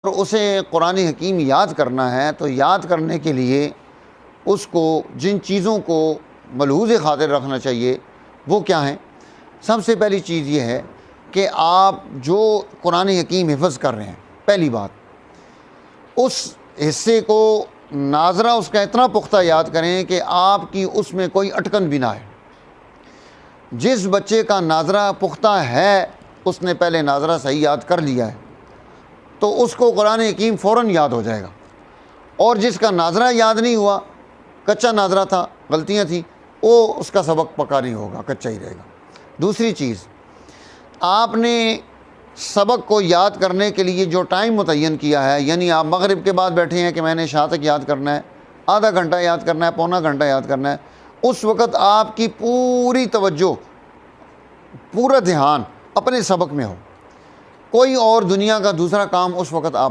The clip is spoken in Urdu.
اور اسے قرآن حکیم یاد کرنا ہے تو یاد کرنے کے لیے اس کو جن چیزوں کو ملحوظ خاطر رکھنا چاہیے وہ کیا ہیں؟ سب سے پہلی چیز یہ ہے کہ آپ جو قرآن حکیم حفظ کر رہے ہیں، پہلی بات اس حصے کو ناظرہ اس کا اتنا پختہ یاد کریں کہ آپ کی اس میں کوئی اٹکن بھی نہ آئے۔ جس بچے کا ناظرہ پختہ ہے، اس نے پہلے ناظرہ صحیح یاد کر لیا ہے تو اس کو قرآن حکیم فوراً یاد ہو جائے گا، اور جس کا ناظرہ یاد نہیں ہوا، کچا ناظرہ تھا، غلطیاں تھیں، وہ اس کا سبق پکا نہیں ہوگا، کچا ہی رہے گا۔ دوسری چیز، آپ نے سبق کو یاد کرنے کے لیے جو ٹائم متعین کیا ہے، یعنی آپ مغرب کے بعد بیٹھے ہیں کہ میں نے عشاء تک یاد کرنا ہے، آدھا گھنٹہ یاد کرنا ہے، پونا گھنٹہ یاد کرنا ہے، اس وقت آپ کی پوری توجہ، پورا دھیان اپنے سبق میں ہو، کوئی اور دنیا کا دوسرا کام اس وقت آپ